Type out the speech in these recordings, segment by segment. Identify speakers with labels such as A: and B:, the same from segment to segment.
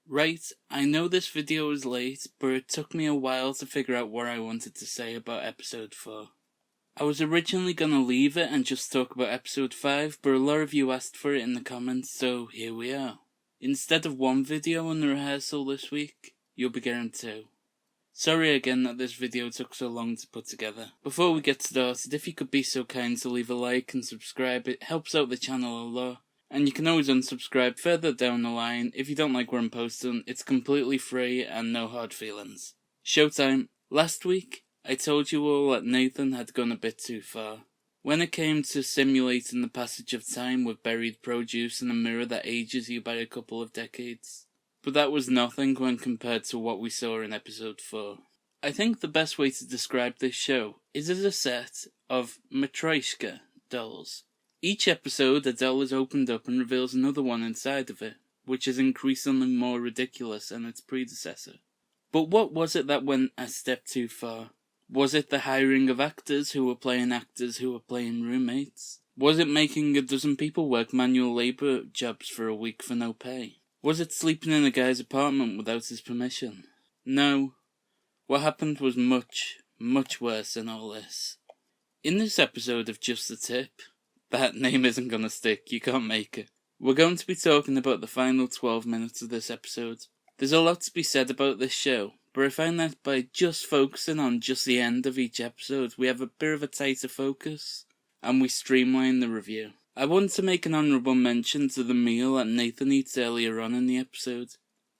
A: Right, I know this video is late, but it took me a while to figure out what I wanted to say about episode 4. I was originally gonna leave it and just talk about episode 5, but a lot of you asked for it in the comments, so here we are. Instead of one video on the rehearsal this week, you'll be getting 2. Sorry again that this video took so long to put together. Before we get started, if you could be so kind to leave a like and subscribe, it helps out the channel a lot. And you can always unsubscribe further down the line if you don't like what I'm posting. It's completely free and no hard feelings. Showtime. Last week, I told you all that Nathan had gone a bit too far. When it came to simulating the passage of time with buried produce and a mirror that ages you by a couple of decades. But that was nothing when compared to what we saw in episode 4. I think the best way to describe this show is as a set of Matryoshka dolls. Each episode, a doll is opened up and reveals another one inside of it, which is increasingly more ridiculous than its predecessor. But what was it that went a step too far? Was it the hiring of actors who were playing roommates? Was it making a dozen people work manual labour jobs for a week for no pay? Was it sleeping in a guy's apartment without his permission? No. What happened was much, much worse than all this. In this episode of Just the Tip, that name isn't gonna stick, you can't make it. We're going to be talking about the final 12 minutes of this episode. There's a lot to be said about this show, but I find that by just focusing on just the end of each episode, we have a bit of a tighter focus, and we streamline the review. I want to make an honourable mention to the meal that Nathan eats earlier on in the episode.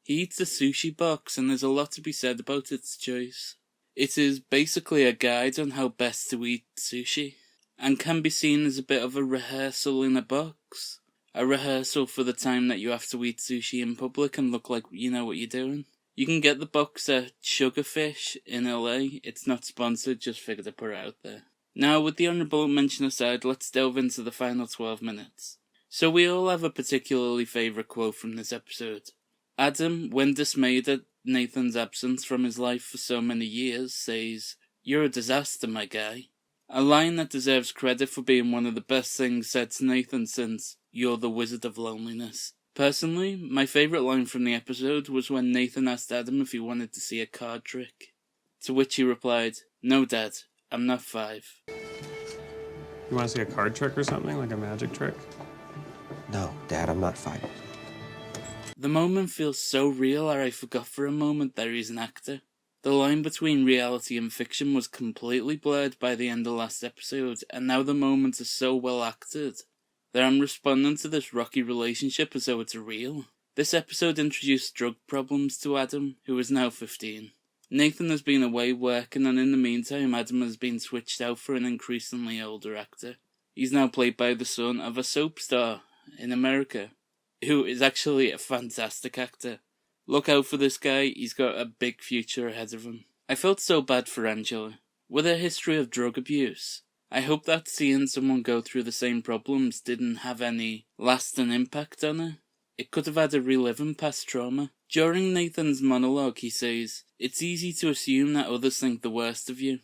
A: He eats a sushi box, and there's a lot to be said about its choice. It is basically a guide on how best to eat sushi, and can be seen as a bit of a rehearsal in a box. A rehearsal for the time that you have to eat sushi in public and look like you know what you're doing. You can get the box at Sugarfish in LA. It's not sponsored, just figured to put it out there. Now, with the honourable mention aside, let's delve into the final 12 minutes. So we all have a particularly favourite quote from this episode. Adam, when dismayed at Nathan's absence from his life for so many years, says, "You're a disaster, my guy." A line that deserves credit for being one of the best things said to Nathan since "You're the Wizard of Loneliness." Personally, my favourite line from the episode was when Nathan asked Adam if he wanted to see a card trick. To which he replied, "No, Dad, I'm not 5.
B: You want to see a card trick or something, like a magic trick?
C: No, Dad, I'm not 5.
A: The moment feels so real that I forgot for a moment that he's an actor. The line between reality and fiction was completely blurred by the end of last episode, and now the moments are so well acted that I'm responding to this rocky relationship as though it's real. This episode introduced drug problems to Adam, who is now 15. Nathan has been away working, and in the meantime Adam has been switched out for an increasingly older actor. He's now played by the son of a soap star in America, who is actually a fantastic actor. Look out for this guy, he's got a big future ahead of him. I felt so bad for Angela. With her history of drug abuse, I hope that seeing someone go through the same problems didn't have any lasting impact on her. It could have had her reliving past trauma. During Nathan's monologue, he says, "It's easy to assume that others think the worst of you.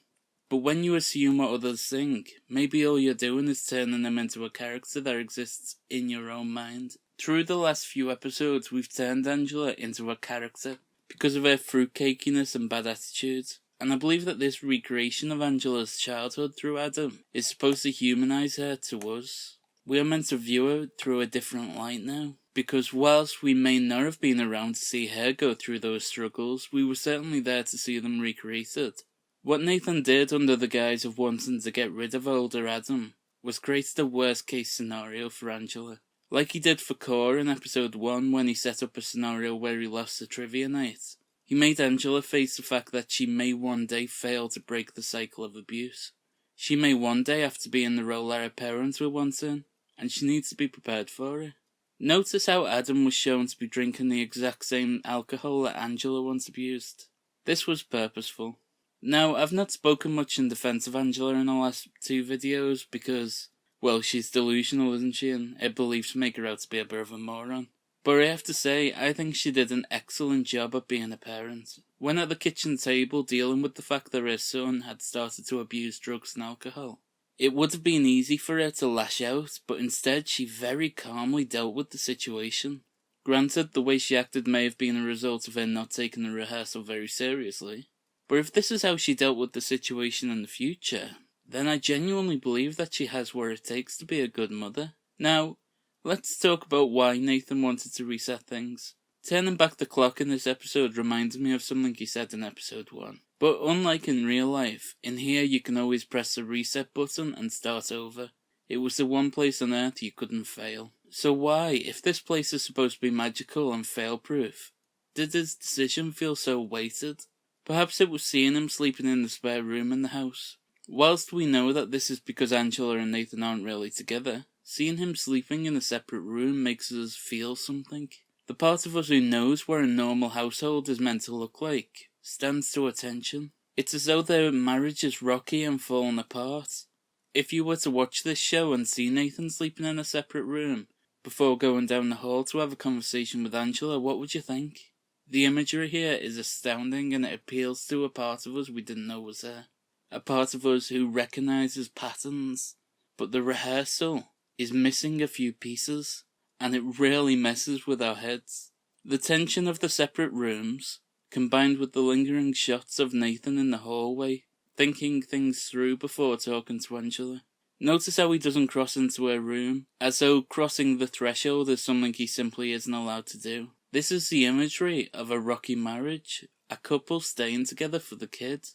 A: But when you assume what others think, maybe all you're doing is turning them into a character that exists in your own mind." Through the last few episodes, we've turned Angela into a character because of her fruitcakiness and bad attitude. And I believe that this recreation of Angela's childhood through Adam is supposed to humanise her to us. We are meant to view her through a different light now, because whilst we may not have been around to see her go through those struggles, we were certainly there to see them recreated. What Nathan did under the guise of wanting to get rid of older Adam was create a worst case scenario for Angela. Like he did for Cora in episode 1 when he set up a scenario where he lost the trivia night. He made Angela face the fact that she may one day fail to break the cycle of abuse. She may one day have to be in the role that her parents were once in, and she needs to be prepared for it. Notice how Adam was shown to be drinking the exact same alcohol that Angela once abused. This was purposeful. Now, I've not spoken much in defense of Angela in the last 2 videos because, well, she's delusional, isn't she, and her beliefs make her out to be a bit of a moron. But I have to say, I think she did an excellent job at being a parent. When at the kitchen table dealing with the fact that her son had started to abuse drugs and alcohol, it would have been easy for her to lash out, but instead she very calmly dealt with the situation. Granted, the way she acted may have been a result of her not taking the rehearsal very seriously, but if this is how she dealt with the situation in the future, then I genuinely believe that she has what it takes to be a good mother. Now, let's talk about why Nathan wanted to reset things. Turning back the clock in this episode reminds me of something he said in episode 1. But unlike in real life, in here you can always press the reset button and start over. It was the one place on Earth you couldn't fail. So why, if this place is supposed to be magical and fail-proof, did his decision feel so weighted? Perhaps it was seeing him sleeping in the spare room in the house. Whilst we know that this is because Angela and Nathan aren't really together, seeing him sleeping in a separate room makes us feel something. The part of us who knows what a normal household is meant to look like stands to attention. It's as though their marriage is rocky and falling apart. If you were to watch this show and see Nathan sleeping in a separate room before going down the hall to have a conversation with Angela, what would you think? The imagery here is astounding, and it appeals to a part of us we didn't know was there. A part of us who recognises patterns. But the rehearsal is missing a few pieces, and it really messes with our heads. The tension of the separate rooms, combined with the lingering shots of Nathan in the hallway, thinking things through before talking to Angela. Notice how he doesn't cross into her room, as though crossing the threshold is something he simply isn't allowed to do. This is the imagery of a rocky marriage, a couple staying together for the kid.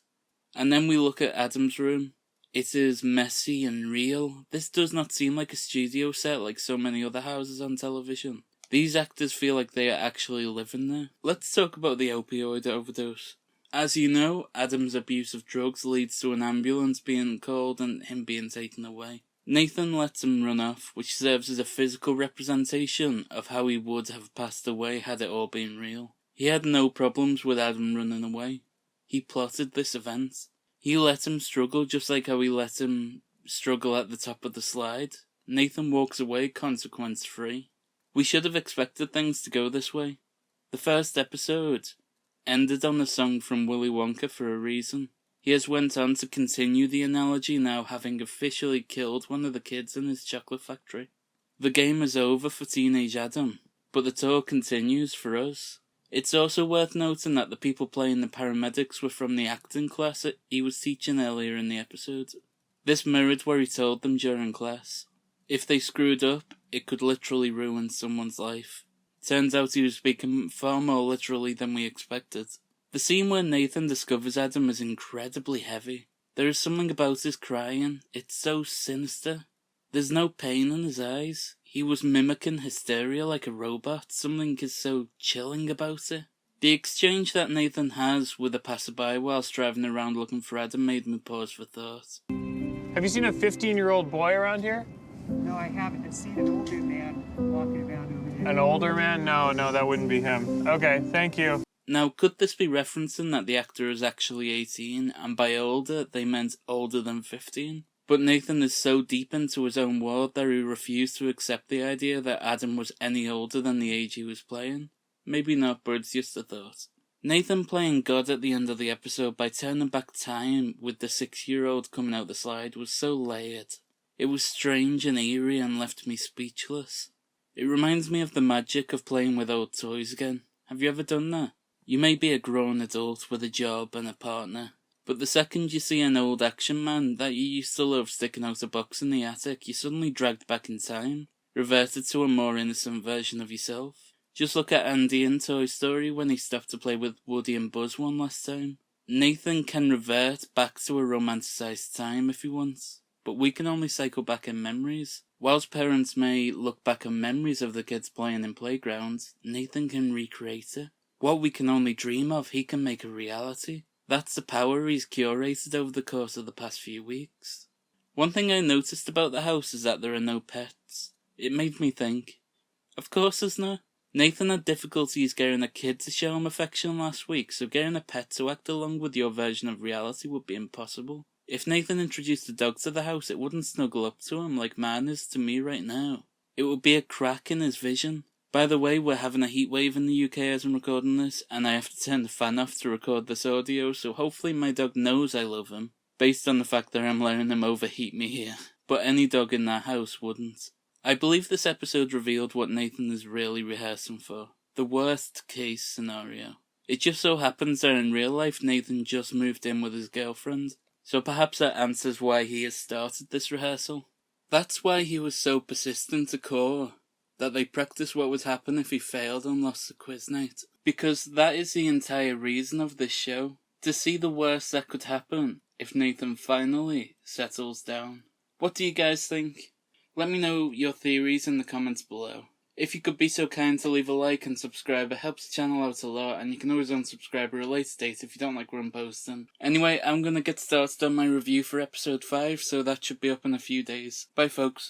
A: And then we look at Adam's room. It is messy and real. This does not seem like a studio set like so many other houses on television. These actors feel like they are actually living there. Let's talk about the opioid overdose. As you know, Adam's abuse of drugs leads to an ambulance being called and him being taken away. Nathan lets him run off, which serves as a physical representation of how he would have passed away had it all been real. He had no problems with Adam running away. He plotted this event. He let him struggle just like how he let him struggle at the top of the slide. Nathan walks away consequence-free. We should have expected things to go this way. The first episode ended on a song from Willy Wonka for a reason. He has went on to continue the analogy, now having officially killed one of the kids in his chocolate factory. The game is over for teenage Adam, but the tour continues for us. It's also worth noting that the people playing the paramedics were from the acting class he was teaching earlier in the episode. This mirrored what he told them during class. If they screwed up, it could literally ruin someone's life. Turns out he was speaking far more literally than we expected. The scene where Nathan discovers Adam is incredibly heavy. There is something about his crying. It's so sinister. There's no pain in his eyes. He was mimicking hysteria like a robot. Something is so chilling about it. The exchange that Nathan has with a passerby whilst driving around looking for Adam made me pause for thought.
B: Have you seen a 15-year-old boy around here?
D: No, I haven't. I've seen an older man walking around over here.
B: An older man? No, that wouldn't be him. Okay, thank you.
A: Now, could this be referencing that the actor is actually 18, and by older, they meant older than 15? But Nathan is so deep into his own world that he refused to accept the idea that Adam was any older than the age he was playing. Maybe not, but it's just a thought. Nathan playing God at the end of the episode by turning back time with the 6-year-old coming out the slide was so layered. It was strange and eerie and left me speechless. It reminds me of the magic of playing with old toys again. Have you ever done that? You may be a grown adult with a job and a partner, but the second you see an old action man that you used to love sticking out a box in the attic, you're suddenly dragged back in time, reverted to a more innocent version of yourself. Just look at Andy in Toy Story when he stopped to play with Woody and Buzz one last time. Nathan can revert back to a romanticised time if he wants, but we can only cycle back in memories. Whilst parents may look back on memories of the kids playing in playgrounds, Nathan can recreate it. What we can only dream of, he can make a reality. That's the power he's curated over the course of the past few weeks. One thing I noticed about the house is that there are no pets. It made me think, of course there's no. Nathan had difficulties getting a kid to show him affection last week, so getting a pet to act along with your version of reality would be impossible. If Nathan introduced a dog to the house, it wouldn't snuggle up to him like mine is to me right now. It would be a crack in his vision. By the way, we're having a heat wave in the UK as I'm recording this, and I have to turn the fan off to record this audio, so hopefully my dog knows I love him, based on the fact that I'm letting him overheat me here. But any dog in that house wouldn't. I believe this episode revealed what Nathan is really rehearsing for. The worst case scenario. It just so happens that in real life Nathan just moved in with his girlfriend, so perhaps that answers why he has started this rehearsal. That's why he was so persistent to Cora, that they practiced what would happen if he failed and lost the quiz night. Because that is the entire reason of this show, to see the worst that could happen if Nathan finally settles down. What do you guys think? Let me know your theories in the comments below. If you could be so kind to leave a like and subscribe, it helps the channel out a lot, and you can always unsubscribe at a later date if you don't like what I'm posting. Anyway, I'm gonna get started on my review for episode 5, so that should be up in a few days. Bye folks.